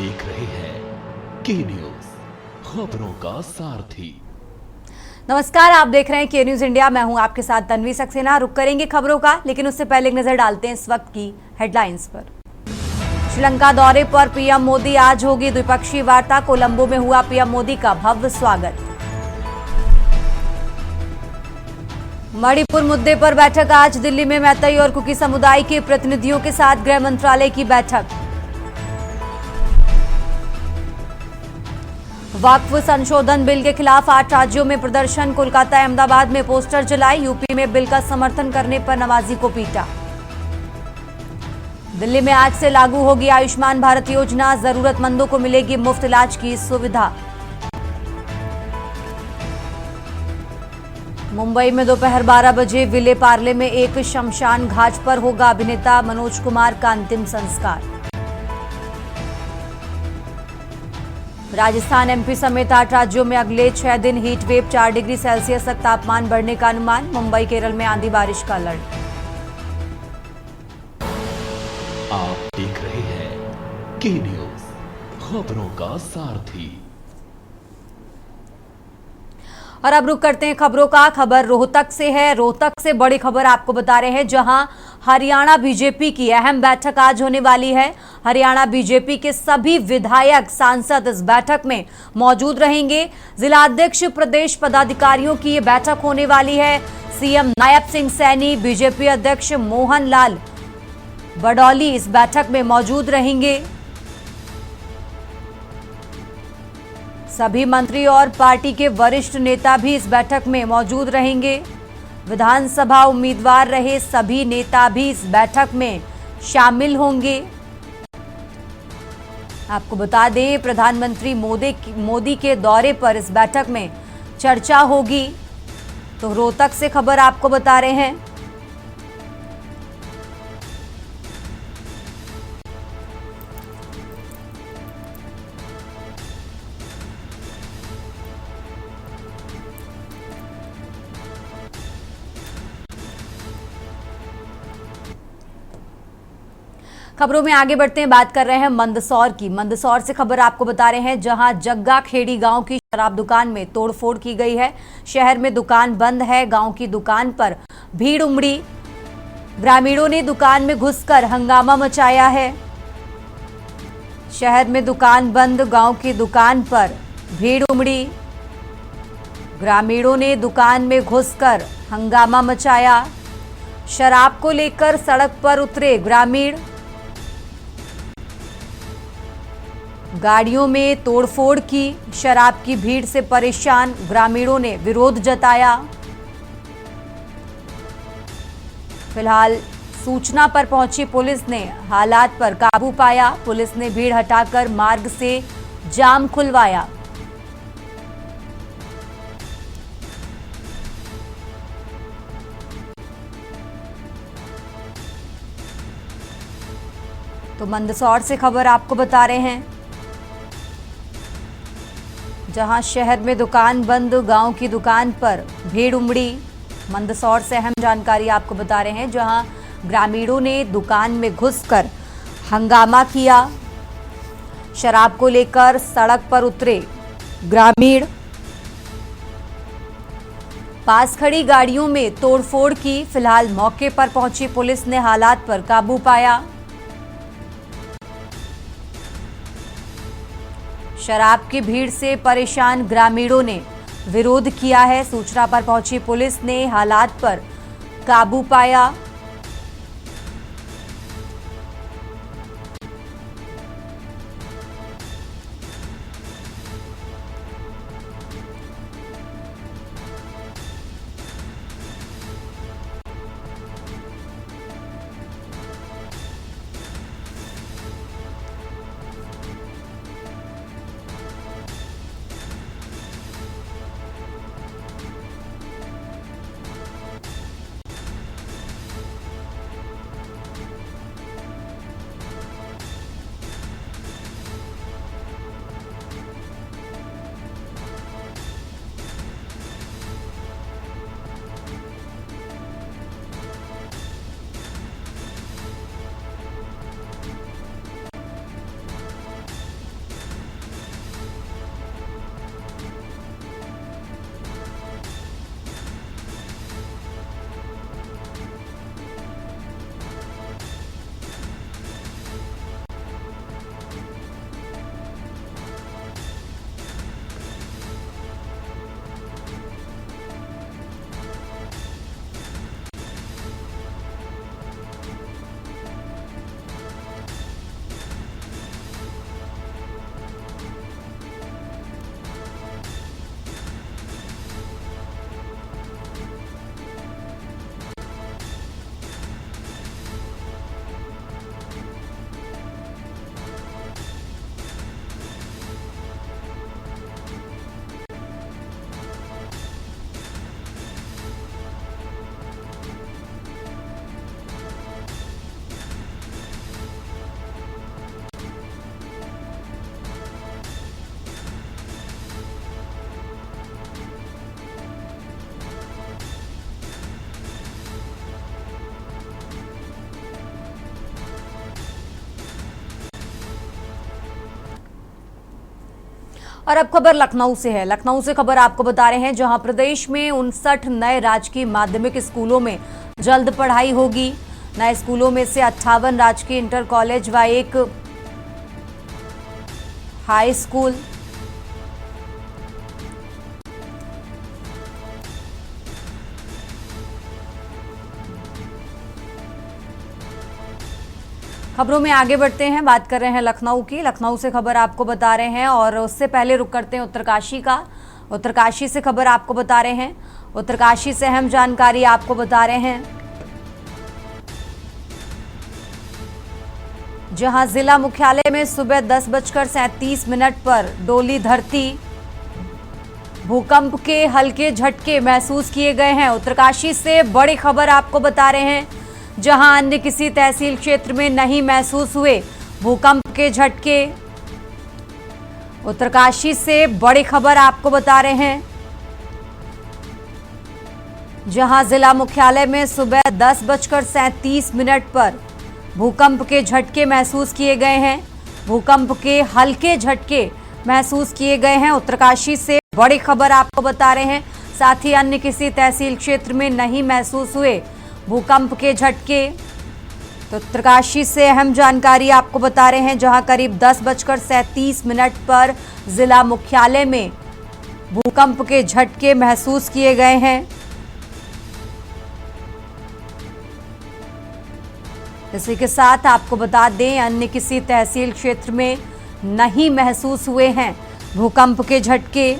देख रहे हैं के न्यूज, खबरों का सारथी। नमस्कार, आप देख रहे हैं के न्यूज इंडिया। मैं हूं आपके साथ तन्वी सक्सेना। रुक करेंगे खबरों का, लेकिन उससे पहले एक नजर डालते हैं इस वक्त की हेडलाइंस पर। श्रीलंका दौरे पर पीएम मोदी, आज होगी द्विपक्षीय वार्ता। कोलंबो में हुआ पीएम मोदी का भव्य स्वागत। मणिपुर मुद्दे पर बैठक आज दिल्ली में। मैतई और कुकी समुदाय के प्रतिनिधियों के साथ गृह मंत्रालय की बैठक। वक्फ संशोधन बिल के खिलाफ 8 राज्यों में प्रदर्शन। कोलकाता, अहमदाबाद में पोस्टर जलाए। यूपी में बिल का समर्थन करने पर नमाजी को पीटा। दिल्ली में आज से लागू होगी आयुष्मान भारत योजना। जरूरतमंदों को मिलेगी मुफ्त इलाज की सुविधा। मुंबई में दोपहर 12 बजे विले पार्ले में एक शमशान घाट पर होगा अभिनेता मनोज कुमार का अंतिम संस्कार। राजस्थान, एमपी समेत 8 राज्यों में अगले 6 दिन हीट वेव। 4 डिग्री सेल्सियस तक तापमान बढ़ने का अनुमान। मुंबई, केरल में आंधी बारिश का अलर्ट। आप देख रहे हैं के न्यूज, खबरों का सारथी। और अब रुक करते हैं खबरों का। खबर रोहतक से है। रोहतक से बड़ी खबर आपको बता रहे हैं, जहां हरियाणा बीजेपी की अहम बैठक आज होने वाली है। हरियाणा बीजेपी के सभी विधायक, सांसद इस बैठक में मौजूद रहेंगे। जिलाध्यक्ष, प्रदेश पदाधिकारियों की ये बैठक होने वाली है। सीएम नायब सिंह सैनी, बीजेपी अध्यक्ष मोहन लाल बडौली इस बैठक में मौजूद रहेंगे। सभी मंत्री और पार्टी के वरिष्ठ नेता भी इस बैठक में मौजूद रहेंगे। विधानसभा उम्मीदवार रहे सभी नेता भी इस बैठक में शामिल होंगे। आपको बता दें, प्रधानमंत्री मोदी के दौरे पर इस बैठक में चर्चा होगी। तो रोहतक से खबर आपको बता रहे हैं। खबरों में आगे बढ़ते हैं, बात कर रहे हैं मंदसौर की। मंदसौर से खबर आपको बता रहे हैं, जहां जग्गा खेड़ी गांव की शराब दुकान में तोड़फोड़ की गई है। शहर में दुकान बंद है। गांव की दुकान पर भीड़ उमड़ी। ग्रामीणों ने दुकान में घुसकर हंगामा मचाया है। शहर में दुकान बंद, गांव की दुकान पर भीड़ उमड़ी। ग्रामीणों ने दुकान में घुसकर हंगामा मचाया। शराब को लेकर सड़क पर उतरे ग्रामीण। गाड़ियों में तोड़फोड़ की। शराब की भीड़ से परेशान ग्रामीणों ने विरोध जताया। फिलहाल सूचना पर पहुंची पुलिस ने हालात पर काबू पाया। पुलिस ने भीड़ हटाकर मार्ग से जाम खुलवाया। तो मंदसौर से खबर आपको बता रहे हैं, जहां शहर में दुकान बंद, गांव की दुकान पर भीड़ उमड़ी। मंदसौर से अहम जानकारी आपको बता रहे हैं, जहां ग्रामीणों ने दुकान में घुसकर हंगामा किया। शराब को लेकर सड़क पर उतरे ग्रामीण। पास खड़ी गाड़ियों में तोड़फोड़ की। फिलहाल मौके पर पहुंची पुलिस ने हालात पर काबू पाया। शराब की भीड़ से परेशान ग्रामीणों ने विरोध किया है। सूचना पर पहुंची पुलिस ने हालात पर काबू पाया। और अब खबर लखनऊ से है। लखनऊ से खबर आपको बता रहे हैं, जहां प्रदेश में 59 नए राजकीय माध्यमिक स्कूलों में जल्द पढ़ाई होगी। नए स्कूलों में से 58 राजकीय इंटर कॉलेज व एक हाई स्कूल। खबरों में आगे बढ़ते हैं, बात कर रहे हैं लखनऊ की। लखनऊ से खबर आपको बता रहे हैं और उससे पहले रुक करते हैं उत्तरकाशी का। उत्तरकाशी से खबर आपको बता रहे हैं। उत्तरकाशी से अहम जानकारी आपको बता रहे हैं, जहां जिला मुख्यालय में सुबह 10:37 पर डोली धरती। भूकंप के हल्के झटके महसूस किए गए हैं। उत्तरकाशी से बड़ी खबर आपको बता रहे हैं, जहां अन्य किसी तहसील क्षेत्र में नहीं महसूस हुए भूकंप के झटके। उत्तरकाशी से बड़ी खबर आपको बता रहे हैं, जहां जिला मुख्यालय में सुबह 10:37 पर भूकंप के झटके महसूस किए गए हैं। भूकंप के हल्के झटके महसूस किए गए हैं। उत्तरकाशी से बड़ी खबर आपको बता रहे हैं, साथ ही अन्य किसी तहसील क्षेत्र में नहीं महसूस हुए भूकंप के झटके। तो उत्तरकाशी से अहम जानकारी आपको बता रहे हैं, जहां करीब 10:37 पर जिला मुख्यालय में भूकंप के झटके महसूस किए गए हैं। इसी के साथ आपको बता दें, अन्य किसी तहसील क्षेत्र में नहीं महसूस हुए हैं भूकंप के झटके।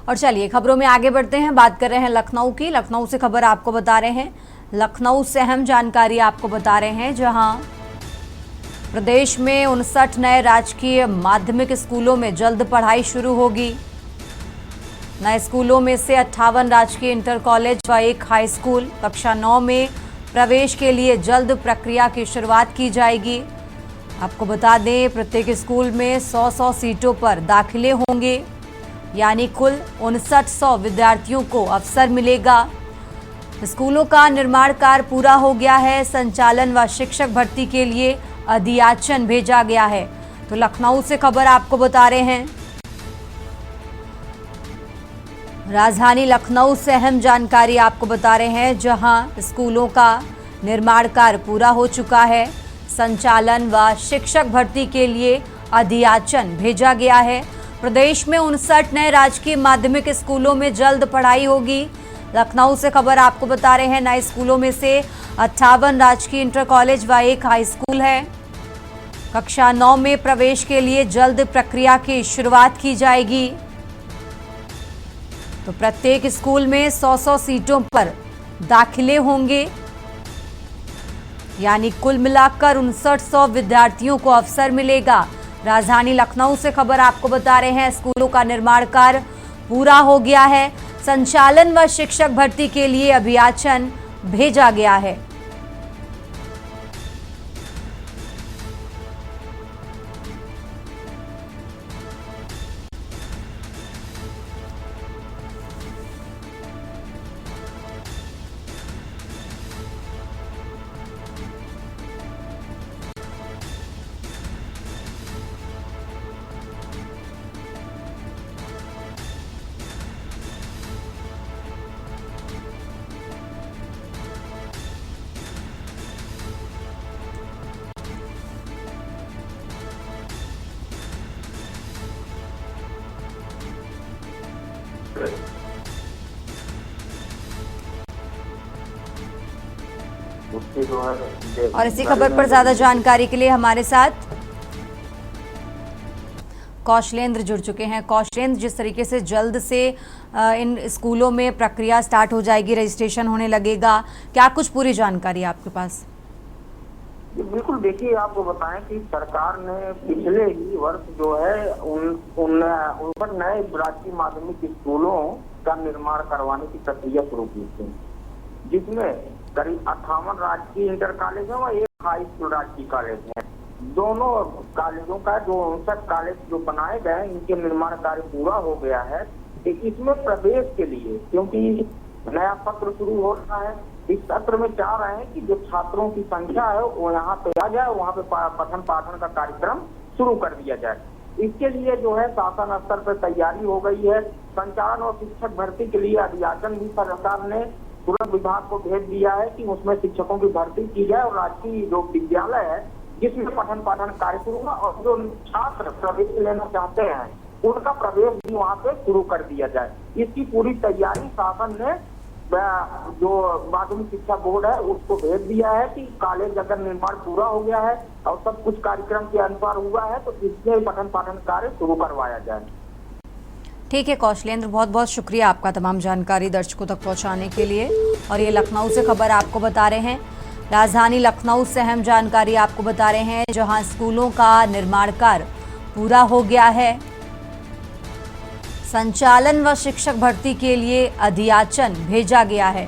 और चलिए खबरों में आगे बढ़ते हैं, बात कर रहे हैं लखनऊ की। लखनऊ से खबर आपको बता रहे हैं, लखनऊ से अहम जानकारी आपको बता रहे हैं, जहां प्रदेश में 59 नए राजकीय माध्यमिक स्कूलों में जल्द पढ़ाई शुरू होगी। नए स्कूलों में से 58 राजकीय इंटर कॉलेज व एक हाई स्कूल। कक्षा 9 में प्रवेश के लिए जल्द प्रक्रिया की शुरुआत की जाएगी। आपको बता दें, प्रत्येक स्कूल में 100 सीटों पर दाखिले होंगे, यानी कुल 5900 विद्यार्थियों को अवसर मिलेगा। स्कूलों का निर्माण कार्य पूरा हो गया है। संचालन व शिक्षक भर्ती के लिए अधियाचन भेजा गया है। तो लखनऊ से खबर आपको बता रहे हैं, राजधानी लखनऊ से अहम जानकारी आपको बता रहे हैं, जहां स्कूलों का निर्माण कार्य पूरा हो चुका है। संचालन व शिक्षक भर्ती के लिए अधियाचन भेजा गया है। प्रदेश में 59 नए राजकीय माध्यमिक स्कूलों में जल्द पढ़ाई होगी। लखनऊ से खबर आपको बता रहे हैं, नए स्कूलों में से 58 राजकीय इंटर कॉलेज व एक हाई स्कूल है। कक्षा 9 में प्रवेश के लिए जल्द प्रक्रिया की शुरुआत की जाएगी। तो प्रत्येक स्कूल में 100 सीटों पर दाखिले होंगे, यानी कुल मिलाकर 5900 विद्यार्थियों को अवसर मिलेगा। राजधानी लखनऊ से खबर आपको बता रहे हैं, स्कूलों का निर्माण कार्य पूरा हो गया है। संचालन व शिक्षक भर्ती के लिए अभियाचन भेजा गया है। उससे जो है। और इसी खबर पर ज्यादा जानकारी के लिए हमारे साथ कौशलेंद्र जुड़ चुके हैं। कौशलेंद्र, जिस तरीके से जल्द से इन स्कूलों में प्रक्रिया स्टार्ट हो जाएगी, रजिस्ट्रेशन होने लगेगा, क्या कुछ पूरी जानकारी है आपके पास? बिल्कुल, देखिए आपको बताएं कि सरकार ने पिछले ही वर्ष जो है उन पर नए राजकीय माध्यमिक स्कूलों का निर्माण करवाने की प्रक्रिया शुरू की थी, जिसमें करीब 58 राजकीय इंटर कॉलेज है और एक हाई स्कूल राजकीय कॉलेज है। दोनों कॉलेजों का जो 59 कॉलेज जो बनाए गए, इनके निर्माण कार्य पूरा हो गया है। इसमें प्रवेश के लिए, क्योंकि नया सत्र शुरू हो रहा है, इस सत्र में चाह रहे हैं कि जो छात्रों की संख्या है वो यहाँ पे आ जाए, वहाँ पे पठन पाठन का कार्यक्रम शुरू कर दिया जाए। इसके लिए जो है शासन स्तर पर तैयारी हो गई है। संचालन और शिक्षक भर्ती के लिए अधियाचन भी सरकार ने तुरंत विभाग को भेज दिया है कि उसमें शिक्षकों की भर्ती की जाए और राजकीय जो विद्यालय है जिसमें पठन पाठन कार्य शुरू हुआ और जो छात्र प्रवेश लेना चाहते हैं उनका प्रवेश भी वहाँ पे शुरू कर दिया जाए। इसकी पूरी तैयारी शासन ने जो माध्यमिक शिक्षा बोर्ड है उसको भेज दिया है कि कॉलेज अगर निर्माण पूरा हो गया है और सब कुछ कार्यक्रम के अनुसार हुआ है तो इसमें पठन पाठन कार्य शुरू करवाया जाए। ठीक है कौशलेंद्र, बहुत बहुत शुक्रिया आपका तमाम जानकारी दर्शकों तक पहुंचाने के लिए। और ये लखनऊ से खबर आपको बता रहे हैं, राजधानी लखनऊ से अहम जानकारी आपको बता रहे हैं, जहां स्कूलों का निर्माण कार्य पूरा हो गया है। संचालन व शिक्षक भर्ती के लिए अधियाचन भेजा गया है।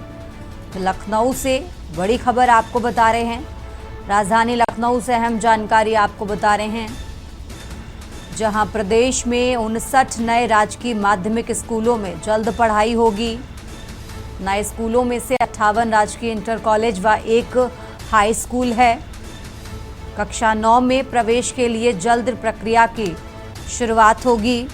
तो लखनऊ से बड़ी खबर आपको बता रहे हैं, राजधानी लखनऊ से अहम जानकारी आपको बता रहे हैं, जहां प्रदेश में 59 नए राजकीय माध्यमिक स्कूलों में जल्द पढ़ाई होगी। नए स्कूलों में से 58 राजकीय इंटर कॉलेज व एक हाई स्कूल है। कक्षा 9 में प्रवेश के लिए जल्द प्रक्रिया की शुरुआत होगी।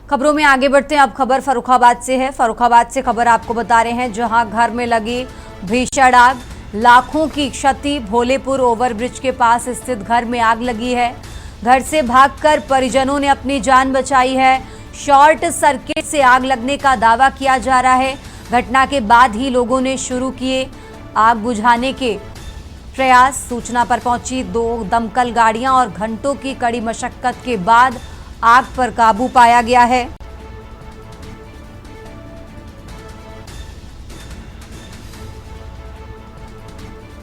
खबरों में आगे बढ़ते हैं, अब खबर फर्रुखाबाद से है। फर्रुखाबाद से खबर आपको बता रहे हैं, जहां घर में लगी भीषण आग, लाखों की क्षति। भोलेपुर ओवरब्रिज के पास स्थित घर में आग लगी है। घर से भागकर परिजनों ने अपनी जान बचाई है। शॉर्ट सर्किट से आग लगने का दावा किया जा रहा है। घटना के बाद ही लोगों ने शुरू किए आग बुझाने के प्रयास। सूचना पर पहुंची 2 दमकल गाड़ियां और घंटों की कड़ी मशक्कत के बाद आग पर काबू पाया गया है।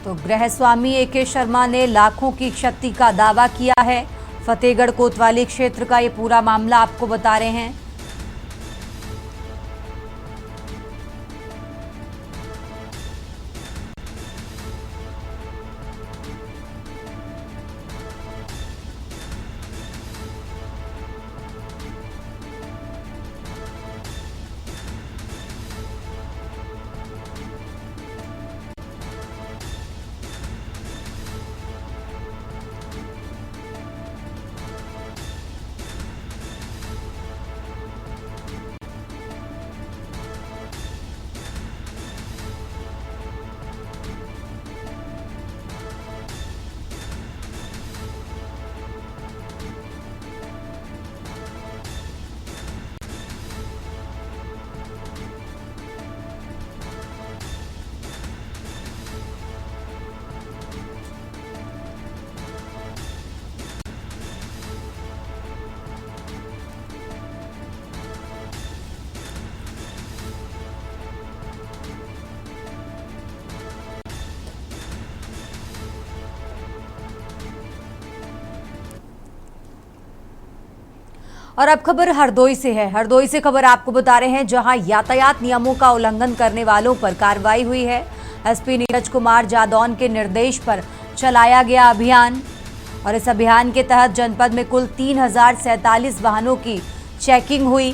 तो गृह स्वामी ए.के. शर्मा ने लाखों की क्षति का दावा किया है। फतेहगढ़ कोतवाली क्षेत्र का ये पूरा मामला आपको बता रहे हैं। और अब खबर हरदोई से है। हरदोई से खबर आपको बता रहे हैं, जहां यातायात नियमों का उल्लंघन करने वालों पर कार्रवाई हुई है। एसपी नीरज कुमार जादौन के निर्देश पर चलाया गया अभियान और इस अभियान के तहत जनपद में कुल 3047 वाहनों की चेकिंग हुई।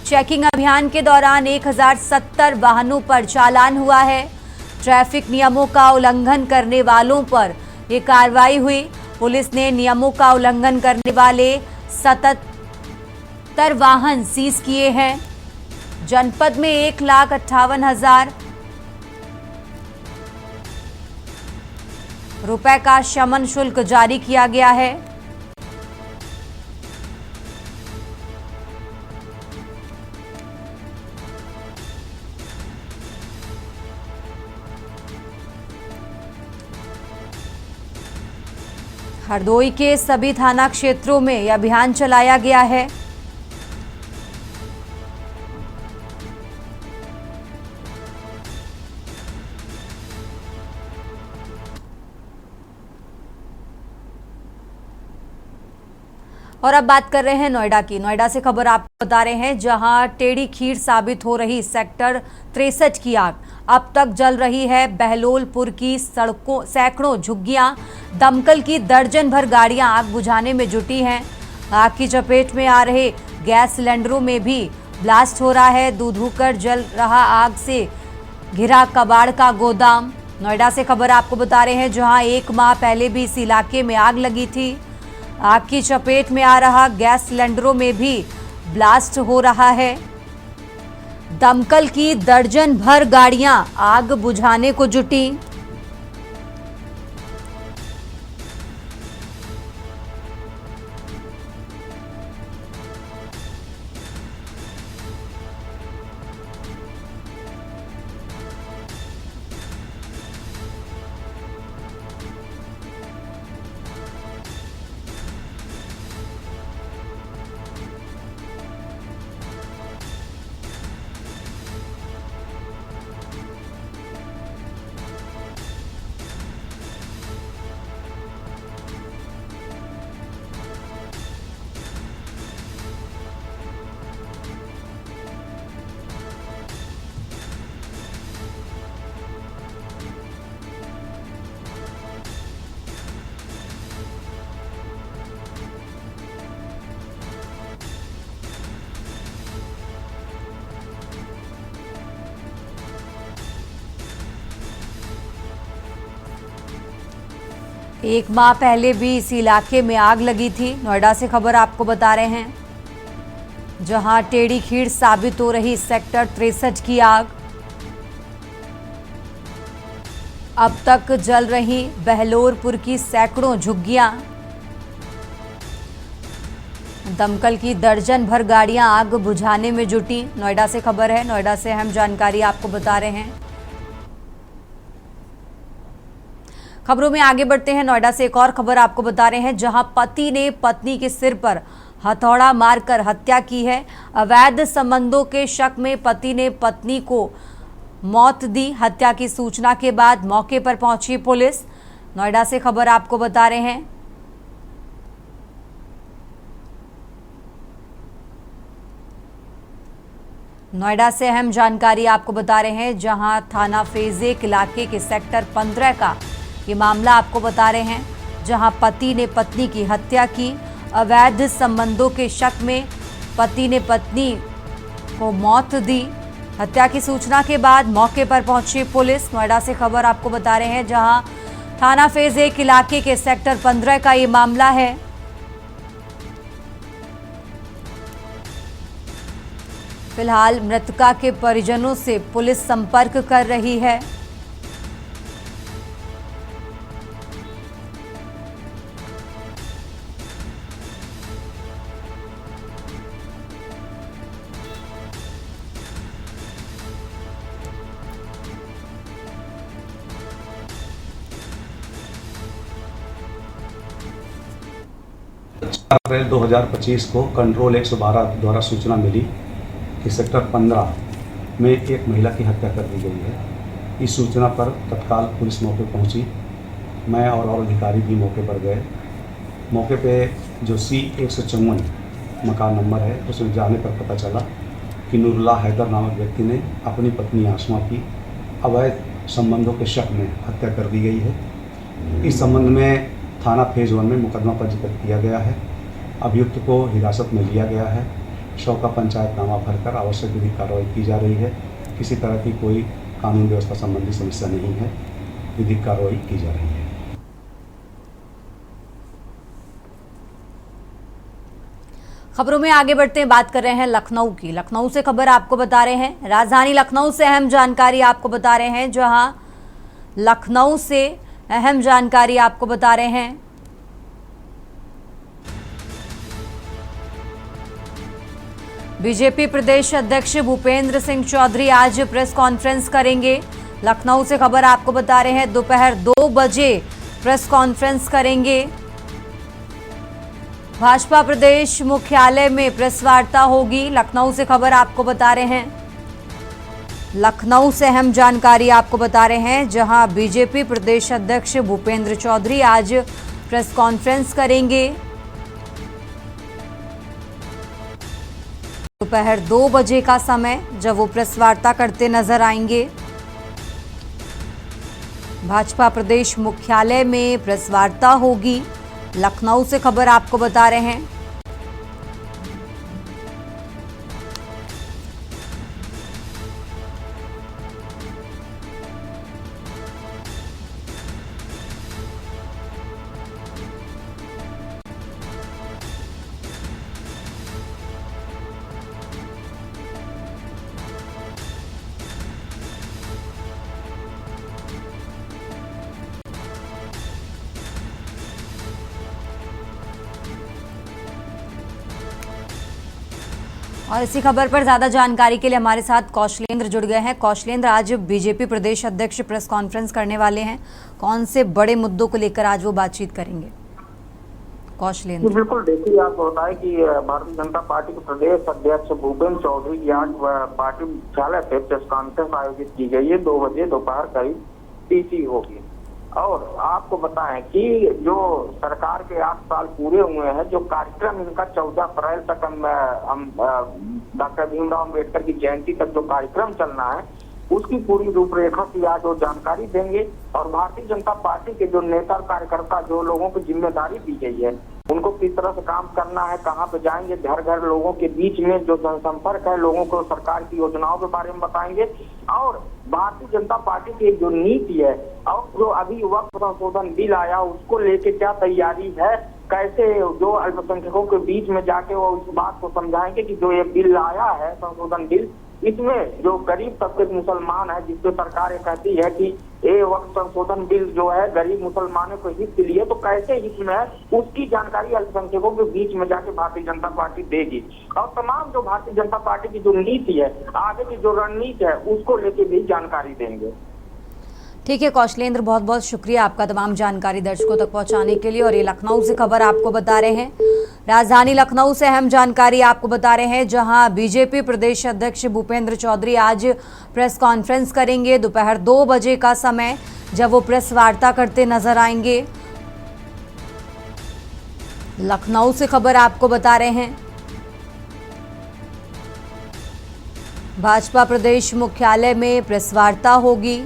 चेकिंग अभियान के दौरान 1070 वाहनों पर चालान हुआ है। ट्रैफिक नियमों का उल्लंघन करने वालों पर यह कार्रवाई हुई। पुलिस ने नियमों का उल्लंघन करने वाले 77 वाहन सीज किए हैं। जनपद में 1,58,000 रुपए का शमन शुल्क जारी किया गया है। हरदोई के सभी थाना क्षेत्रों में यह अभियान चलाया गया है। और अब बात कर रहे हैं नोएडा की। नोएडा से खबर आपको बता रहे हैं, जहां टेढ़ी खीर साबित हो रही सेक्टर 63 की आग। अब तक जल रही है बहलोलपुर की सड़कों, सैकड़ों झुग्गियां, दमकल की दर्जन भर गाड़ियां आग बुझाने में जुटी हैं। आग की चपेट में आ रहे गैस सिलेंडरों में भी ब्लास्ट हो रहा है। दूध होकर जल रहा आग से घिरा कबाड़ का गोदाम। नोएडा से खबर आपको बता रहे हैं, जहां 1 माह पहले भी इस इलाके में आग लगी थी। आग की चपेट में आ रहा गैस सिलेंडरों में भी ब्लास्ट हो रहा है। दमकल की दर्जन भर गाड़ियां आग बुझाने को जुटी। एक माह पहले भी इस इलाके में आग लगी थी। नोएडा से खबर आपको बता रहे हैं, जहां टेढ़ी खीर साबित हो रही सेक्टर 63 की आग। अब तक जल रही बहलोलपुर की सैकड़ों झुग्गियां, दमकल की दर्जन भर गाड़ियां आग बुझाने में जुटी। नोएडा से खबर है, नोएडा से अहम जानकारी आपको बता रहे हैं। खबरों में आगे बढ़ते हैं। नोएडा से एक और खबर आपको बता रहे हैं, जहां पति ने पत्नी के सिर पर हथौड़ा मारकर हत्या की है। अवैध संबंधों के शक में पति ने पत्नी को मौत दी। हत्या की सूचना के बाद मौके पर पहुंची पुलिस। नोएडा से खबर आपको बता रहे हैं, नोएडा से अहम जानकारी आपको बता रहे हैं, जहां थाना फेज 1 इलाके के सेक्टर 15 का ये मामला आपको बता रहे हैं, जहां पति ने पत्नी की हत्या की। अवैध संबंधों के शक में पति ने पत्नी को मौत दी। हत्या की सूचना के बाद मौके पर पहुंची पुलिस। नोएडा से खबर आपको बता रहे हैं, जहां थाना फेज 1 इलाके के सेक्टर 15 का ये मामला है। फिलहाल मृतका के परिजनों से पुलिस संपर्क कर रही है। अप्रैल 2025 को कंट्रोल 112 द्वारा सूचना मिली कि सेक्टर 15 में एक महिला की हत्या कर दी गई है। इस सूचना पर तत्काल पुलिस मौके पहुंची। मैं और अधिकारी भी मौके पर गए। मौके पे जो C-154 मकान नंबर है, उसमें जाने पर पता चला कि नूरुल्लाह हैदर नामक व्यक्ति ने अपनी पत्नी आसमा की अवैध संबंधों के शक में हत्या कर दी गई है। इस संबंध में थाना फेज 1 में मुकदमा पंजीकृत किया गया है। अभियुक्त को हिरासत में लिया गया है। शव का पंचायतनामा भरकर आवश्यक विधिक कार्रवाई की जा रही है। किसी तरह की कोई कानून व्यवस्था संबंधी समस्या नहीं है, विधिक कार्रवाई की जा रही है। खबरों में आगे बढ़ते हैं, बात कर रहे हैं लखनऊ की। लखनऊ से खबर आपको बता रहे हैं, राजधानी लखनऊ से अहम जानकारी आपको बता रहे हैं, जहां लखनऊ से अहम जानकारी आपको बता रहे हैं, बीजेपी प्रदेश अध्यक्ष भूपेंद्र सिंह चौधरी आज प्रेस कॉन्फ्रेंस करेंगे। लखनऊ से खबर आपको बता रहे हैं, दोपहर 2 बजे प्रेस कॉन्फ्रेंस करेंगे। भाजपा प्रदेश मुख्यालय में प्रेस वार्ता होगी। लखनऊ से खबर आपको बता रहे हैं। लखनऊ से अहम जानकारी आपको बता रहे हैं, जहां बीजेपी प्रदेश अध्यक्ष भूपेंद्र चौधरी आज प्रेस कॉन्फ्रेंस करेंगे। दोपहर 2 बजे का समय जब वो प्रेस वार्ता करते नजर आएंगे। भाजपा प्रदेश मुख्यालय में प्रेस वार्ता होगी। लखनऊ से खबर आपको बता रहे हैं। और इसी खबर पर ज्यादा जानकारी के लिए हमारे साथ कौशलेंद्र जुड़ गए हैं। कौशलेंद्र, आज बीजेपी प्रदेश अध्यक्ष प्रेस कॉन्फ्रेंस करने वाले हैं, कौन से बड़े मुद्दों को लेकर आज वो बातचीत करेंगे? कौशलेंद्र, बिल्कुल, देखिए आपको बताएं कि भारतीय जनता पार्टी के प्रदेश अध्यक्ष भूपेंद्र चौधरी की आज पार्टी मुख्यालय से प्रेस कॉन्फ्रेंस आयोजित की गई है। 2 बजे दोपहर करीब टीसी होगी। और आपको बताएं कि जो सरकार के 8 साल पूरे हुए हैं, जो कार्यक्रम इनका 14 अप्रैल तक हम डॉक्टर भीमराव अम्बेडकर की जयंती तक जो कार्यक्रम चलना है, उसकी पूरी रूपरेखा की आज वो जानकारी देंगे। और भारतीय जनता पार्टी के जो नेता कार्यकर्ता, जो लोगों को जिम्मेदारी दी गई है, उनको किस तरह से काम करना है, कहाँ पे जाएंगे, घर घर लोगों के बीच में जो जनसंपर्क है, लोगों को सरकार की योजनाओं के बारे में बताएंगे। और भारतीय जनता पार्टी की जो नीति है और जो अभी वक्फ संशोधन बिल आया, उसको लेके क्या तैयारी है, कैसे जो अल्पसंख्यकों के बीच में जाके वो इस बात को समझाएंगे कि जो ये बिल आया है, संशोधन बिल, इसमें जो गरीब तबके के मुसलमान है, जिसपे सरकार ये कहती है कि ये वक्त संशोधन बिल जो है गरीब मुसलमानों को हित के लिए, तो कैसे हित में है, उसकी जानकारी अल्पसंख्यकों के बीच में जाके भारतीय जनता पार्टी देगी। और तमाम जो भारतीय जनता पार्टी की जो नीति है, आगे की जो रणनीति है, उसको लेके भी जानकारी देंगे। ठीक है कौशलेंद्र, बहुत बहुत शुक्रिया आपका तमाम जानकारी दर्शकों तक पहुंचाने के लिए। और ये लखनऊ से खबर आपको बता रहे हैं। राजधानी लखनऊ से अहम जानकारी आपको बता रहे हैं, जहां बीजेपी प्रदेश अध्यक्ष भूपेंद्र चौधरी आज प्रेस कॉन्फ्रेंस करेंगे। दोपहर 2 बजे का समय जब वो प्रेस वार्ता करते नजर आएंगे। लखनऊ से खबर आपको बता रहे हैं। भाजपा प्रदेश मुख्यालय में प्रेस वार्ता होगी।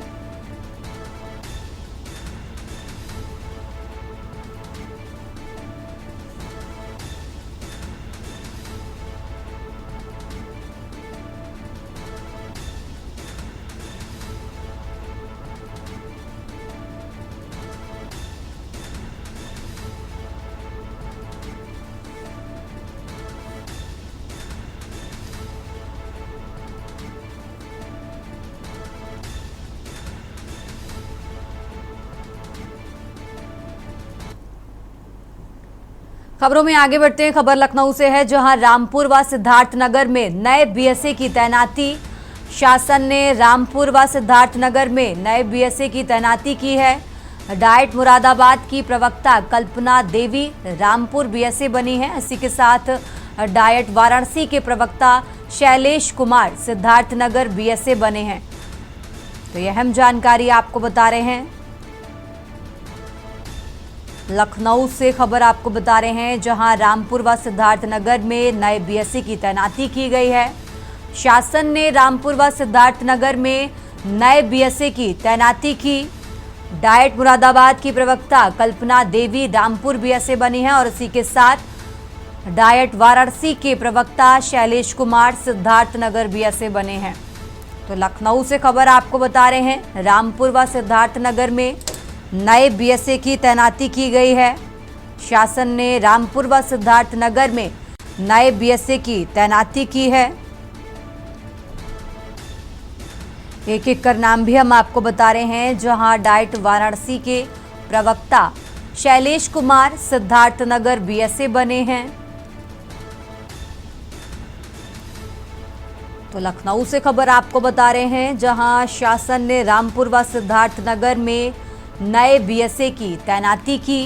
खबरों में आगे बढ़ते हैं। खबर लखनऊ से है, जहां रामपुर व सिद्धार्थनगर में नए बीएसए की तैनाती। शासन ने रामपुर व सिद्धार्थनगर में नए बीएसए की तैनाती की है। डाइट मुरादाबाद की प्रवक्ता कल्पना देवी रामपुर बीएसए बनी है। इसी के साथ डाइट वाराणसी के प्रवक्ता शैलेश कुमार सिद्धार्थनगर बीएसए बने हैं। तो यह अहम जानकारी आपको बता रहे हैं। लखनऊ से खबर आपको बता रहे हैं, जहां रामपुर व सिद्धार्थनगर में नए बीएसए की तैनाती की गई है। शासन ने रामपुर व सिद्धार्थनगर में नए बीएसए की तैनाती की। डाइट मुरादाबाद की प्रवक्ता कल्पना देवी रामपुर बीएसए बनी है और इसी के साथ डाइट वाराणसी के प्रवक्ता शैलेश कुमार सिद्धार्थनगर बीएसए बने हैं। तो लखनऊ से खबर आपको बता रहे हैं, रामपुर व सिद्धार्थनगर में नए बीएसए की तैनाती की गई है। शासन ने रामपुर व सिद्धार्थनगर में नए बीएसए की तैनाती की है। एक एक कर नाम भी हम आपको बता रहे हैं, जहां डाइट वाराणसी के प्रवक्ता शैलेश कुमार सिद्धार्थनगर बीएसए बने हैं। तो लखनऊ से खबर आपको बता रहे हैं, जहां शासन ने रामपुर व सिद्धार्थनगर में नए बीएसए की तैनाती की।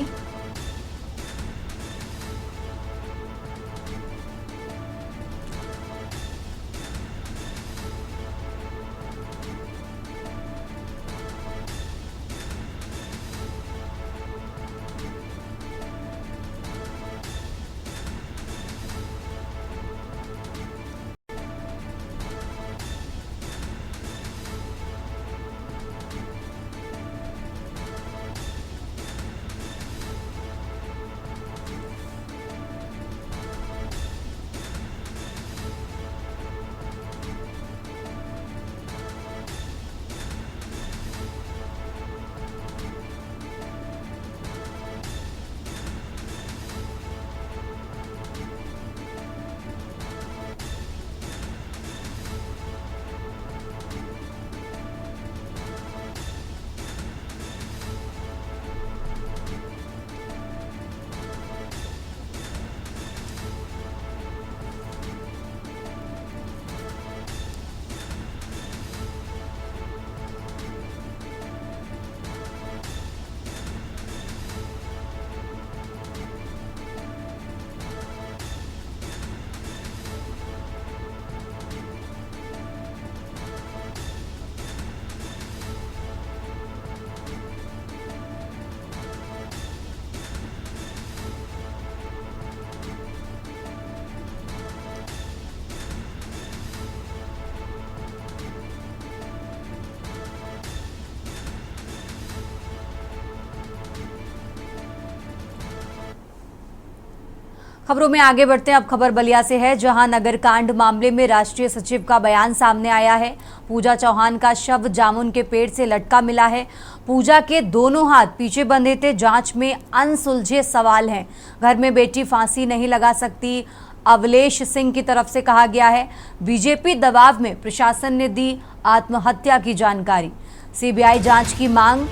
खबरों में आगे बढ़ते हैं। अब खबर बलिया से है, जहां नगर कांड मामले में राष्ट्रीय सचिव का बयान सामने आया है। पूजा चौहान का शव जामुन के पेड़ से लटका मिला है। पूजा के दोनों हाथ पीछे बंधे थे। जांच में अनसुलझे सवाल हैं। घर में बेटी फांसी नहीं लगा सकती, अवलेश सिंह की तरफ से कहा गया है। बीजेपी दबाव में प्रशासन ने दी आत्महत्या की जानकारी। सीबीआई जांच की मांग,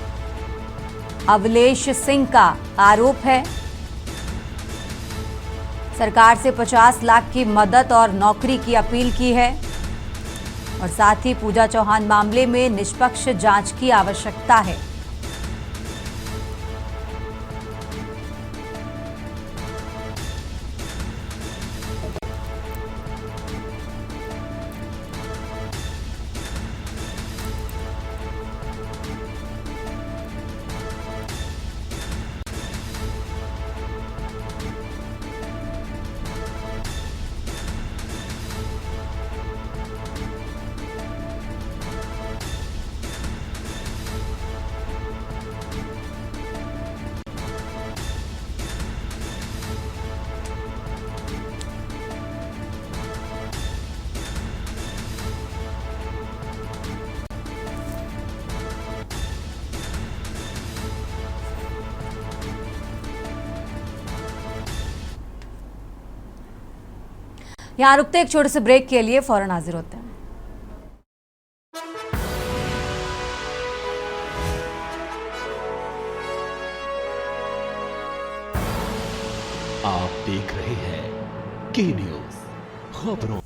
अवलेश सिंह का आरोप है। सरकार से 50 लाख की मदद और नौकरी की अपील की है और साथ ही पूजा चौहान मामले में निष्पक्ष जांच की आवश्यकता है। यहां रुकते एक छोटे से ब्रेक के लिए, फौरन हाजिर होते हैं। आप देख रहे हैं के न्यूज खबरों।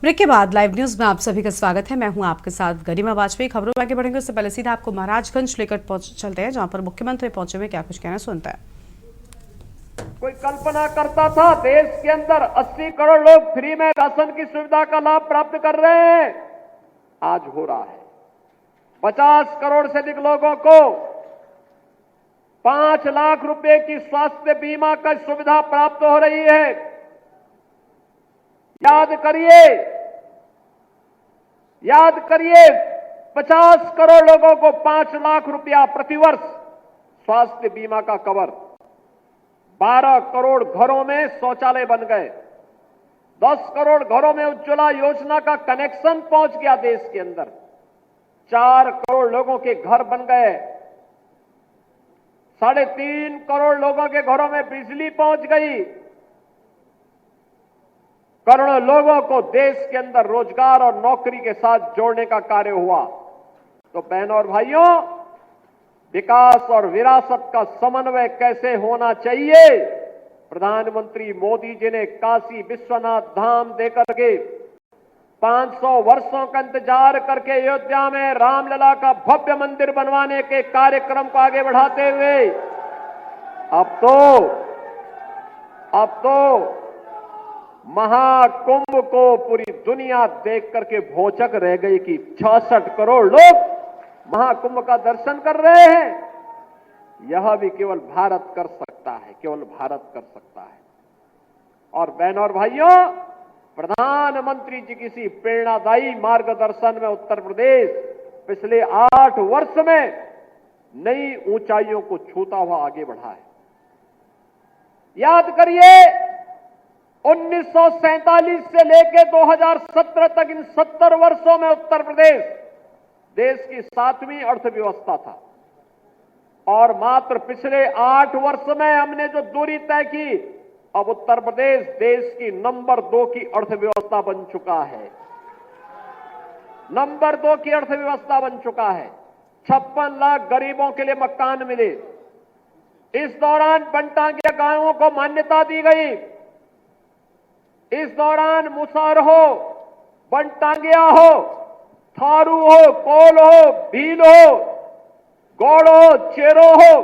ब्रेक के बाद लाइव न्यूज में आप सभी का स्वागत है। मैं हूं आपके साथ गरिमा वाजपेयी। खबरों में आगे बढ़ेंगे उससे पहले सीधा आपको महाराजगंज लेकर चलते हैं, जहां पर मुख्यमंत्री पहुंचे हुए क्या कुछ कहना सुनता है। कोई कल्पना करता था देश के अंदर 80 करोड़ लोग फ्री में राशन की सुविधा का लाभ प्राप्त कर रहे हैं? आज हो रहा है। 50 करोड़ से अधिक लोगों को 5 लाख रुपए की स्वास्थ्य बीमा का सुविधा प्राप्त हो रही है। याद करिए 50 करोड़ लोगों को 5 लाख रुपया प्रतिवर्ष स्वास्थ्य बीमा का कवर। 12 करोड़ घरों में शौचालय बन गए। 10 करोड़ घरों में उज्ज्वला योजना का कनेक्शन पहुंच गया देश के अंदर। 4 करोड़ लोगों के घर बन गए। 3.5 करोड़ लोगों के घरों में बिजली पहुंच गई। करोड़ों लोगों को देश के अंदर रोजगार और नौकरी के साथ जोड़ने का कार्य हुआ। तो बहनों और भाइयों, विकास और विरासत का समन्वय कैसे होना चाहिए, प्रधानमंत्री मोदी जी ने काशी विश्वनाथ धाम देकर के 500 वर्षों का इंतजार करके अयोध्या में रामलला का भव्य मंदिर बनवाने के कार्यक्रम को आगे बढ़ाते हुए अब तो महाकुंभ को पूरी दुनिया देख करके भौचक रह गई कि 66 करोड़ लोग महाकुंभ का दर्शन कर रहे हैं। यह भी केवल भारत कर सकता है, केवल भारत कर सकता है। और बहनों और भाइयों, प्रधानमंत्री जी किसी प्रेरणादायी मार्गदर्शन में उत्तर प्रदेश पिछले 8 वर्ष में नई ऊंचाइयों को छूता हुआ आगे बढ़ा है। याद करिए 1947 से लेकर 2017 तक इन 70 वर्षों में उत्तर प्रदेश देश की 7वीं अर्थव्यवस्था था और मात्र पिछले 8 वर्ष में हमने जो दूरी तय की, अब उत्तर प्रदेश देश की नंबर 2 की अर्थव्यवस्था बन चुका है। नंबर 2 की अर्थव्यवस्था बन चुका है। 56 लाख गरीबों के लिए मकान मिले। इस दौरान बनटांगिया गांवों को मान्यता दी गई। इस दौरान मुसहर हो, बनटांगिया हो, थारू हो, कोल हो, भील हो, गौड़ हो, चेरो हो,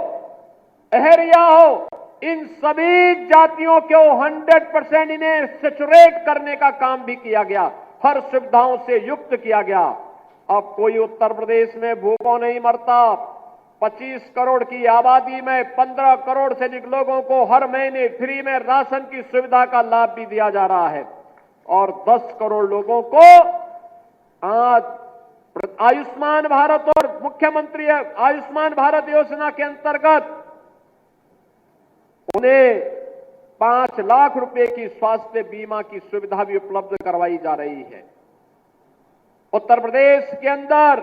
अहरिया हो, इन सभी जातियों को 100% इन्हें सैचुरेट करने का काम भी किया गया। हर सुविधाओं से युक्त किया गया। अब कोई उत्तर प्रदेश में भूखों नहीं मरता। 25 करोड़ की आबादी में 15 करोड़ से अधिक लोगों को हर महीने फ्री में राशन की सुविधा का लाभ भी दिया जा रहा है और 10 करोड़ लोगों को आज आयुष्मान भारत और मुख्यमंत्री आयुष्मान भारत योजना के अंतर्गत उन्हें 5 लाख रुपए की स्वास्थ्य बीमा की सुविधा भी उपलब्ध करवाई जा रही है। उत्तर प्रदेश के अंदर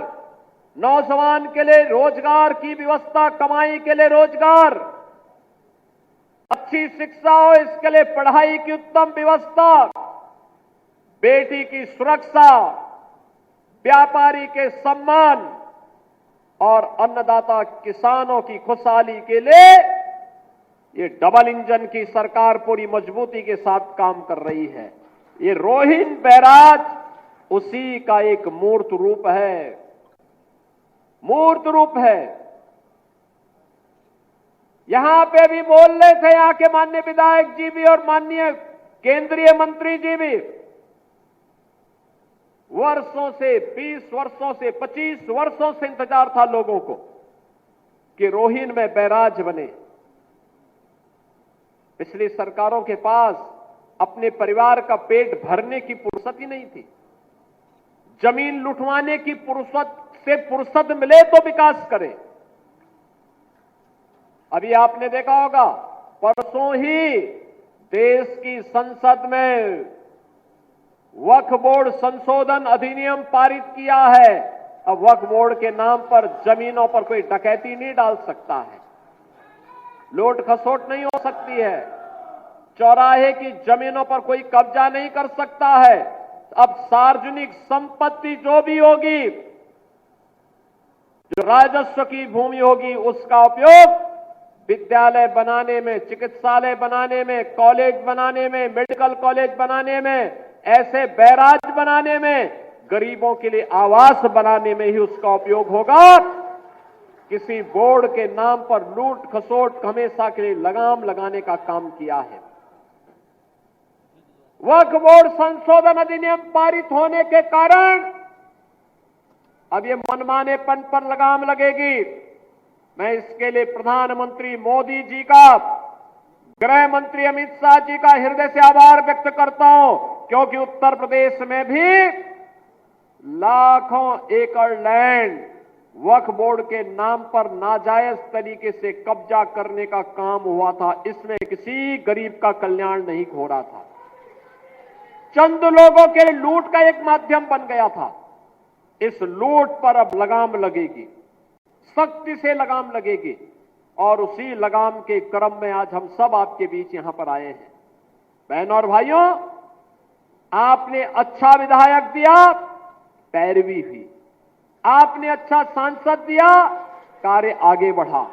नौजवान के लिए रोजगार की व्यवस्था, कमाई के लिए रोजगार, अच्छी शिक्षा हो इसके लिए पढ़ाई की उत्तम व्यवस्था, बेटी की सुरक्षा, व्यापारी के सम्मान और अन्नदाता किसानों की खुशहाली के लिए ये डबल इंजन की सरकार पूरी मजबूती के साथ काम कर रही है। ये रोहिन बैराज उसी का एक मूर्त रूप है, मूर्त रूप है। यहां पे भी बोल रहे थे यहां के माननीय विधायक जी भी और माननीय केंद्रीय मंत्री जी भी, वर्षों से, 20 वर्षों से, 25 वर्षों से इंतजार था लोगों को कि रोहिन में बैराज बने। पिछली सरकारों के पास अपने परिवार का पेट भरने की फुर्सत ही नहीं थी। जमीन लुटवाने की फुर्सत मिले तो विकास करे। अभी आपने देखा होगा परसों ही देश की संसद में वक्फ बोर्ड संशोधन अधिनियम पारित किया है। अब वक्फ बोर्ड के नाम पर जमीनों पर कोई डकैती नहीं डाल सकता है, लूट खसोट नहीं हो सकती है, चौराहे की जमीनों पर कोई कब्जा नहीं कर सकता है। अब सार्वजनिक संपत्ति जो भी होगी, जो राजस्व की भूमि होगी, उसका उपयोग विद्यालय बनाने में, चिकित्सालय बनाने में, कॉलेज बनाने में, मेडिकल कॉलेज बनाने में, ऐसे बैराज बनाने में, गरीबों के लिए आवास बनाने में ही उसका उपयोग होगा। किसी बोर्ड के नाम पर लूट खसोट हमेशा के लिए लगाम लगाने का काम किया है। वक्फ बोर्ड संशोधन अधिनियम पारित होने के कारण अब ये मनमानेपन पर लगाम लगेगी। मैं इसके लिए प्रधानमंत्री मोदी जी का, गृह मंत्री अमित शाह जी का हृदय से आभार व्यक्त करता हूं, क्योंकि उत्तर प्रदेश में भी लाखों एकड़ लैंड वक्फ बोर्ड के नाम पर नाजायज तरीके से कब्जा करने का काम हुआ था। इसमें किसी गरीब का कल्याण नहीं हो रहा था, चंद लोगों के लिए लूट का एक माध्यम बन गया था। इस लूट पर अब लगाम लगेगी, सख्ती से लगाम लगेगी, और उसी लगाम के क्रम में आज हम सब आपके बीच यहां पर आए हैं। बहनों और भाइयों, आपने अच्छा विधायक दिया, पैरवी हुई। आपने अच्छा सांसद दिया, कार्य आगे बढ़ा।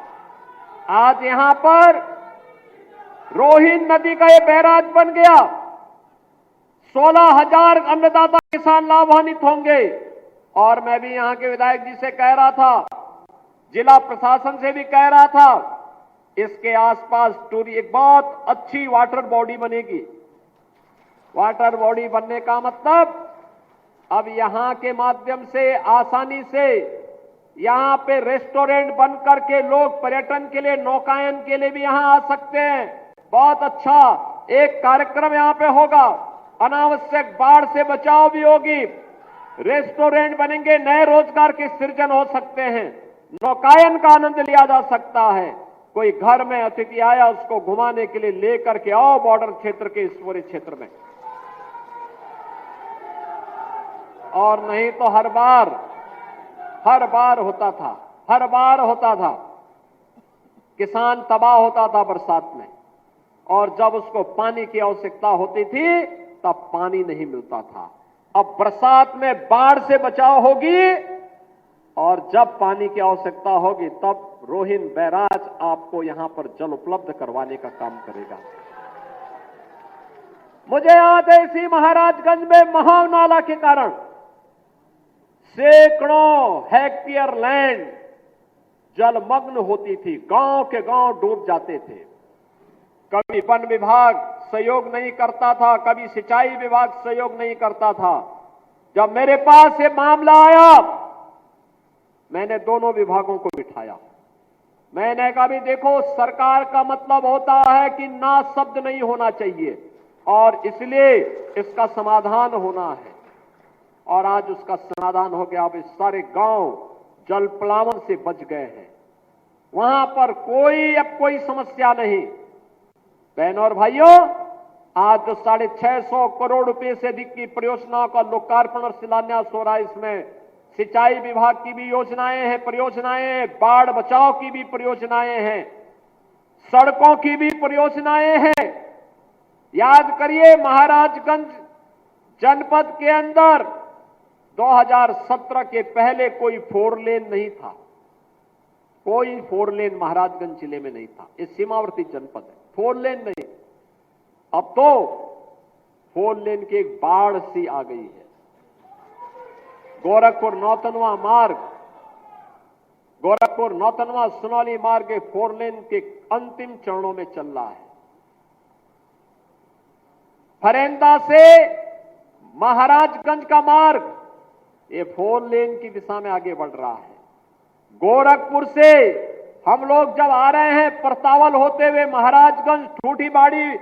आज यहां पर रोहिन नदी का यह बैराज बन गया। 16,000 अन्नदाता किसान लाभान्वित होंगे। और मैं भी यहां के विधायक जी से कह रहा था, जिला प्रशासन से भी कह रहा था, इसके आसपास टूरी एक बहुत अच्छी वाटर बॉडी बनेगी। वाटर बॉडी बनने का मतलब अब यहां के माध्यम से आसानी से यहां पे रेस्टोरेंट बन करके लोग पर्यटन के लिए, नौकायन के लिए भी यहां आ सकते हैं। बहुत अच्छा एक कार्यक्रम यहां पे होगा। अनावश्यक बाढ़ से बचाव भी होगी, रेस्टोरेंट बनेंगे, नए रोजगार के सृजन हो सकते हैं, नौकायन का आनंद लिया जा सकता है। कोई घर में अतिथि आया, उसको घुमाने के लिए लेकर के आओ बॉर्डर क्षेत्र के इस पूरे क्षेत्र में। और नहीं तो हर बार होता था किसान तबाह होता था बरसात में, और जब उसको पानी की आवश्यकता होती थी तब पानी नहीं मिलता था। अब बरसात में बाढ़ से बचाव होगी, और जब पानी की आवश्यकता होगी तब रोहिन बैराज आपको यहां पर जल उपलब्ध करवाने का काम करेगा। मुझे याद है इसी महाराजगंज में महाव नाला के कारण सैकड़ों हेक्टेयर लैंड जलमग्न होती थी, गांव के गांव डूब जाते थे। कभी वन विभाग सहयोग नहीं करता था, कभी सिंचाई विभाग सहयोग नहीं करता था। जब मेरे पास ये मामला आया, मैंने दोनों विभागों को बिठाया। मैंने कहा भी देखो, सरकार का मतलब होता है कि ना शब्द नहीं होना चाहिए, और इसलिए इसका समाधान होना है। और आज उसका समाधान हो गया। अब इस सारे गांव जल प्लावन से बच गए हैं, वहां पर कोई अब कोई समस्या नहीं। बहनों और भाइयों, आज जो 650 करोड़ रुपए से अधिक की परियोजनाओं का लोकार्पण और शिलान्यास हो रहा है, इसमें सिंचाई विभाग की भी योजनाएं हैं, परियोजनाएं हैं, बाढ़ बचाव की भी परियोजनाएं हैं, सड़कों की भी परियोजनाएं हैं। याद करिए, महाराजगंज जनपद के अंदर 2017 के पहले कोई 4 लेन नहीं था, कोई 4 लेन महाराजगंज जिले में नहीं था। ये सीमावर्ती जनपद है, 4 लेन नहीं। अब तो 4 लेन की एक बाढ़ सी आ गई है। गोरखपुर नौतनवा मार्ग, गोरखपुर नौतनवा सुनौली मार्ग के 4 लेन के अंतिम चरणों में चल रहा है। फरेंदा से महाराजगंज का मार्ग ये 4 लेन की दिशा में आगे बढ़ रहा है। गोरखपुर से हम लोग जब आ रहे हैं, परतावल होते हुए महाराजगंज ठूठीबाड़ी,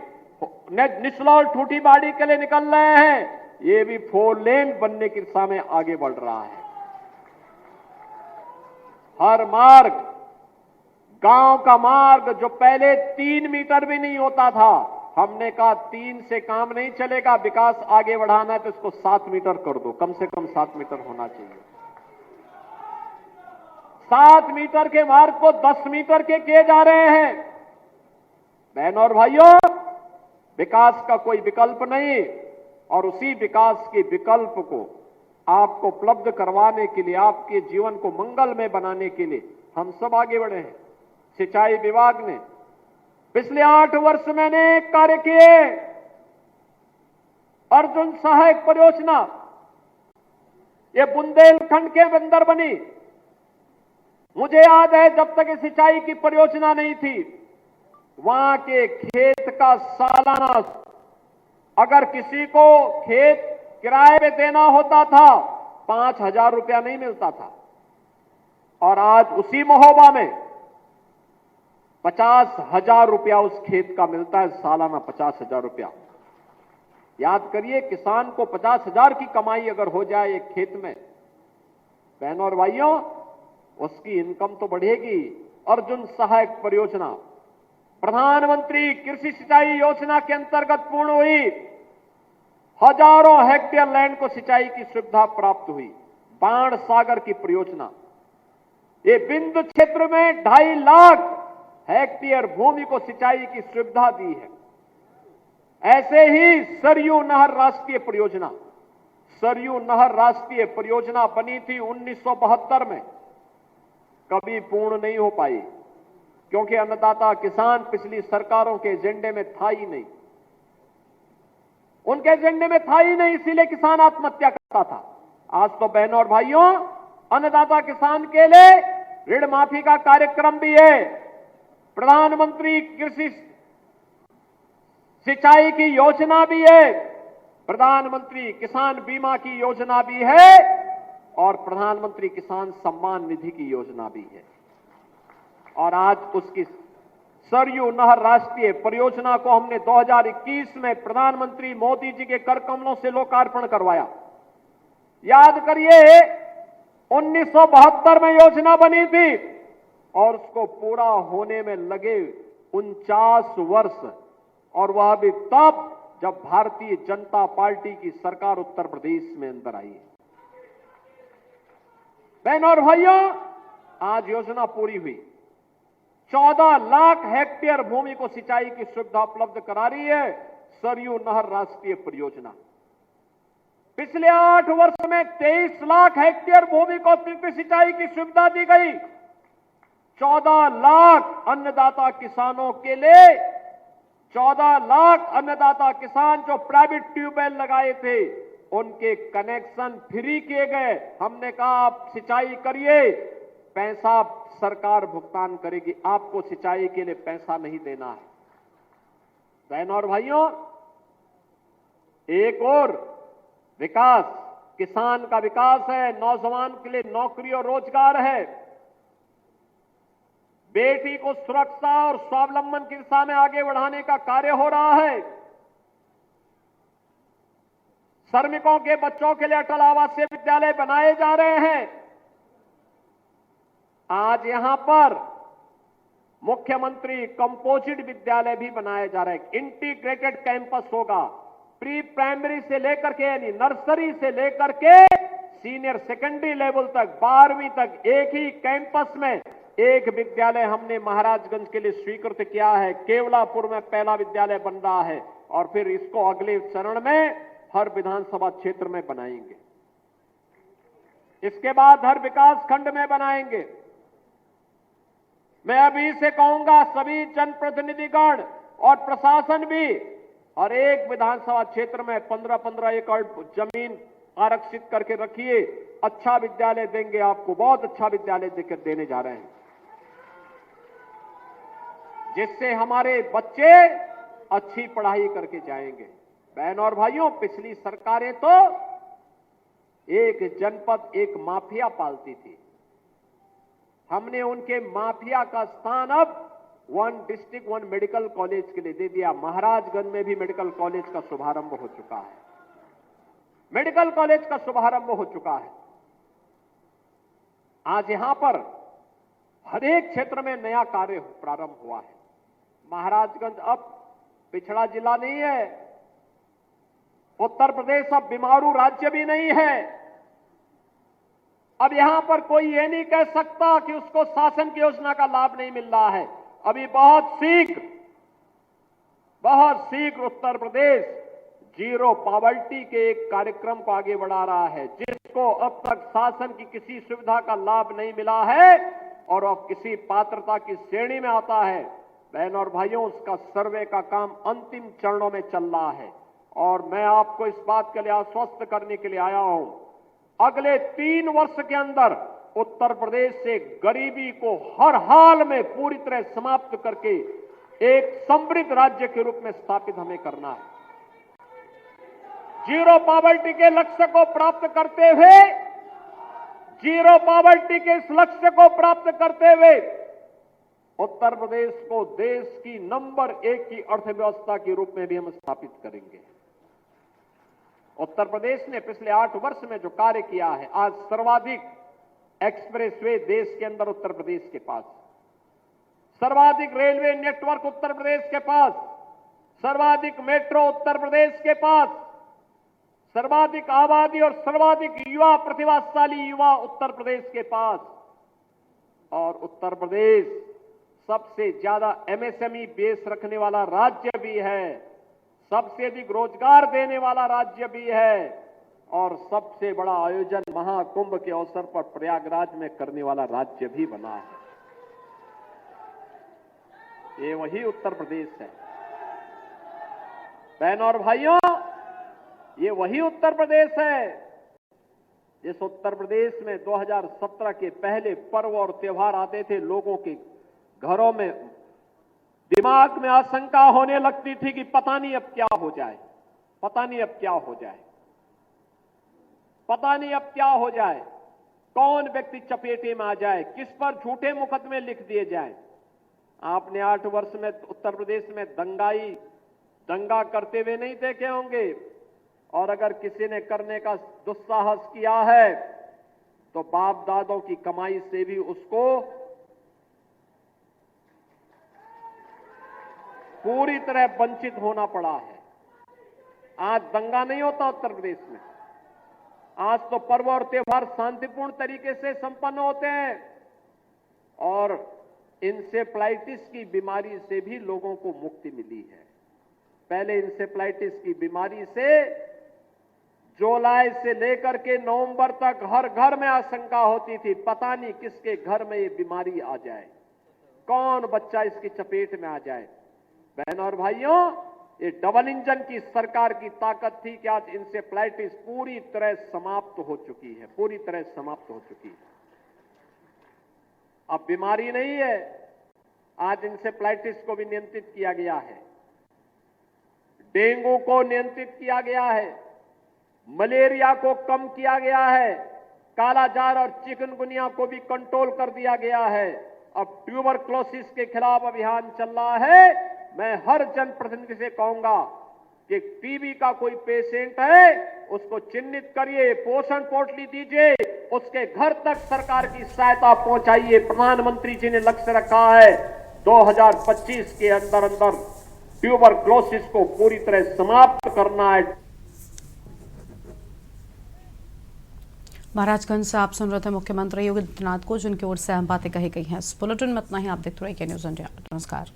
निचलौल ठूठीबाड़ी के लिए निकल रहे हैं, ये भी 4 लेन बनने की दिशा में आगे बढ़ रहा है। हर मार्ग, गांव का मार्ग जो पहले 3 मीटर भी नहीं होता था, हमने कहा 3 से काम नहीं चलेगा, विकास आगे बढ़ाना है तो इसको 7 मीटर कर दो, कम से कम 7 मीटर होना चाहिए। 7 मीटर के मार्ग को 10 मीटर के किए जा रहे हैं। बहनों और भाइयों, विकास का कोई विकल्प नहीं, और उसी विकास के विकल्प को आपको उपलब्ध करवाने के लिए, आपके जीवन को मंगलमय बनाने के लिए हम सब आगे बढ़े हैं। सिंचाई विभाग ने पिछले 8 वर्ष में अनेक कार्य किए। अर्जुन सहायक परियोजना ये बुंदेलखंड के अंदर बनी। मुझे याद है, जब तक सिंचाई की परियोजना नहीं थी, वहां के खेत का सालाना, अगर किसी को खेत किराए पे देना होता था, 5,000 रुपया नहीं मिलता था। और आज उसी महोबा में 50,000 रुपया उस खेत का मिलता है, सालाना 50,000 रुपया। याद करिए, किसान को 50,000 की कमाई अगर हो जाए एक खेत में, बहनों और भाइयों, उसकी इनकम तो बढ़ेगी। अर्जुन सहायक परियोजना प्रधानमंत्री कृषि सिंचाई योजना के अंतर्गत पूर्ण हुई। हजारों हेक्टेयर लैंड को सिंचाई की सुविधा प्राप्त हुई। बाण सागर की परियोजना, ये बिंदु क्षेत्र में 2.5 लाख हेक्टेयर भूमि को सिंचाई की सुविधा दी है। ऐसे ही सरयू नहर राष्ट्रीय परियोजना, सरयू नहर राष्ट्रीय परियोजना बनी थी 1972 में, कभी पूर्ण नहीं हो पाई, क्योंकि अन्नदाता किसान पिछली सरकारों के एजेंडे में था ही नहीं, उनके एजेंडे में था ही नहीं, इसीलिए किसान आत्महत्या करता था। आज तो बहनों और भाइयों, अन्नदाता किसान के लिए ऋण माफी का कार्यक्रम भी है, प्रधानमंत्री कृषि सिंचाई की योजना भी है, प्रधानमंत्री किसान बीमा की योजना भी है, और प्रधानमंत्री किसान सम्मान निधि की योजना भी है। और आज उसकी सरयू नहर राष्ट्रीय परियोजना को हमने 2021 में प्रधानमंत्री मोदी जी के कर कमलों से लोकार्पण करवाया। याद करिए, 1972 में योजना बनी थी और उसको पूरा होने में लगे 49 वर्ष, और वह भी तब जब भारतीय जनता पार्टी की सरकार उत्तर प्रदेश में अंदर आई है। बहनों और भाइयों, आज योजना पूरी हुई। 14 लाख हेक्टेयर भूमि को सिंचाई की सुविधा उपलब्ध करा रही है सरयू नहर राष्ट्रीय परियोजना। पिछले 8 वर्ष में 23 लाख हेक्टेयर भूमि को सिंचाई की सुविधा दी गई। 14 लाख अन्नदाता किसानों के लिए, 14 लाख अन्नदाता किसान जो प्राइवेट ट्यूबवेल लगाए थे, उनके कनेक्शन फ्री किए गए। हमने कहा आप सिंचाई करिए, पैसा सरकार भुगतान करेगी, आपको सिंचाई के लिए पैसा नहीं देना है। बहनों और भाइयों, एक और विकास, किसान का विकास है, नौजवान के लिए नौकरी और रोजगार है, बेटी को सुरक्षा और स्वावलंबन की दिशा में आगे बढ़ाने का कार्य हो रहा है। श्रमिकों के बच्चों के लिए अटल आवासीय विद्यालय बनाए जा रहे हैं। आज यहां पर मुख्यमंत्री कंपोजिट विद्यालय भी बनाया जा रहा है। इंटीग्रेटेड कैंपस होगा, प्री प्राइमरी से लेकर के यानी नर्सरी से लेकर के सीनियर सेकेंडरी लेवल तक 12वीं तक एक ही कैंपस में एक विद्यालय हमने महाराजगंज के लिए स्वीकृत किया है। केवलापुर में पहला विद्यालय बन रहा है और फिर इसको अगले चरण में हर विधानसभा क्षेत्र में बनाएंगे। इसके बाद हर विकास खंड में बनाएंगे। मैं अभी से कहूंगा सभी जनप्रतिनिधिगण और प्रशासन भी हर एक विधानसभा क्षेत्र में 15-15 एकड़ जमीन आरक्षित करके रखिए। अच्छा विद्यालय देंगे आपको, बहुत अच्छा विद्यालय देने जा रहे हैं, जिससे हमारे बच्चे अच्छी पढ़ाई करके जाएंगे। बहनों और भाइयों, पिछली सरकारें तो एक जनपद एक माफिया पालती थी। हमने उनके माफिया का स्थान अब 1 डिस्ट्रिक्ट 1 मेडिकल कॉलेज के लिए दे दिया। महाराजगंज में भी मेडिकल कॉलेज का शुभारंभ हो चुका है। मेडिकल कॉलेज का शुभारंभ हो चुका है। आज यहां पर हर एक क्षेत्र में नया कार्य प्रारंभ हुआ है। महाराजगंज अब पिछड़ा जिला नहीं है। उत्तर प्रदेश अब बीमारू राज्य भी नहीं है। अब यहां पर कोई ये नहीं कह सकता कि उसको शासन की योजना का लाभ नहीं मिल रहा है। अभी बहुत शीघ्र उत्तर प्रदेश जीरो पॉवर्टी के एक कार्यक्रम को आगे बढ़ा रहा है, जिसको अब तक शासन की किसी सुविधा का लाभ नहीं मिला है और अब किसी पात्रता की श्रेणी में आता है। बहनों और भाइयों, उसका सर्वे का काम अंतिम चरणों में चल रहा है और मैं आपको इस बात के लिए आश्वस्त करने के लिए आया हूं, अगले 3 वर्ष के अंदर उत्तर प्रदेश से गरीबी को हर हाल में पूरी तरह समाप्त करके एक समृद्ध राज्य के रूप में स्थापित हमें करना है। जीरो पॉवर्टी के लक्ष्य को प्राप्त करते हुए, जीरो पॉवर्टी के इस लक्ष्य को प्राप्त करते हुए उत्तर प्रदेश को देश की नंबर 1 की अर्थव्यवस्था के रूप में भी हम स्थापित करेंगे। उत्तर प्रदेश ने पिछले 8 वर्ष में जो कार्य किया है, आज सर्वाधिक एक्सप्रेसवे देश के अंदर उत्तर प्रदेश के पास, सर्वाधिक रेलवे नेटवर्क उत्तर प्रदेश के पास, सर्वाधिक मेट्रो उत्तर प्रदेश के पास, सर्वाधिक आबादी और सर्वाधिक युवा प्रतिभाशाली युवा उत्तर प्रदेश के पास, और उत्तर प्रदेश सबसे ज्यादा एमएसएमई बेस रखने वाला राज्य भी है, सबसे अधिक रोजगार देने वाला राज्य भी है और सबसे बड़ा आयोजन महाकुंभ के अवसर पर प्रयागराज में करने वाला राज्य भी बना है। ये वही उत्तर प्रदेश है। बहनों और भाइयों, ये वही उत्तर प्रदेश है जिस उत्तर प्रदेश में 2017 के पहले पर्व और त्योहार आते थे, लोगों के घरों में दिमाग में आशंका होने लगती थी कि पता नहीं अब क्या हो जाए, पता नहीं अब क्या हो जाए, पता नहीं अब क्या हो जाए, कौन व्यक्ति चपेटे में आ जाए, किस पर झूठे मुकदमे लिख दिए जाए। आपने 8 वर्ष में उत्तर प्रदेश में दंगा करते हुए नहीं देखे होंगे, और अगर किसी ने करने का दुस्साहस किया है तो बाप दादों की कमाई से भी उसको पूरी तरह वंचित होना पड़ा है। आज दंगा नहीं होता उत्तर प्रदेश में। आज तो पर्व और त्योहार शांतिपूर्ण तरीके से संपन्न होते हैं और इंसेफ्लाइटिस की बीमारी से भी लोगों को मुक्ति मिली है। पहले इंसेफ्लाइटिस की बीमारी से जुलाई से लेकर के नवंबर तक हर घर में आशंका होती थी, पता नहीं किसके घर में ये बीमारी आ जाए, कौन बच्चा इसकी चपेट में आ जाए। बहनों और भाइयों, ये डबल इंजन की सरकार की ताकत थी कि आज इंसेफ्लाइटिस पूरी तरह समाप्त हो चुकी है, पूरी तरह समाप्त हो चुकी है। अब बीमारी नहीं है, आज इंसेफ्लाइटिस को भी नियंत्रित किया गया है, डेंगू को नियंत्रित किया गया है, मलेरिया को कम किया गया है, कालाजार और चिकनगुनिया को भी कंट्रोल कर दिया गया है। अब ट्यूबरक्लोसिस के खिलाफ अभियान चल रहा है। मैं हर जनप्रतिनिधि से कहूंगा कि टीबी का कोई पेशेंट है, उसको चिन्हित करिए, पोषण पोटली दीजिए, उसके घर तक सरकार की सहायता पहुंचाइए। प्रधानमंत्री जी ने लक्ष्य रखा है 2025 के अंदर अंदर ट्यूबरक्लोसिस को पूरी तरह समाप्त करना है। महाराजगंज से आप सुन रहे थे मुख्यमंत्री योगी आदित्यनाथ को, जिनकी ओर से अहम बातें कही गई हैं। इस बुलेटिन में इतना ही। आप देखते रहिए न्यूज़ इंडिया। नमस्कार।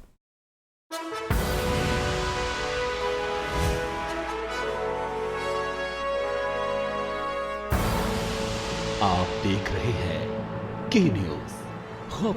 आप देख रहे हैं के न्यूज़ खबरों।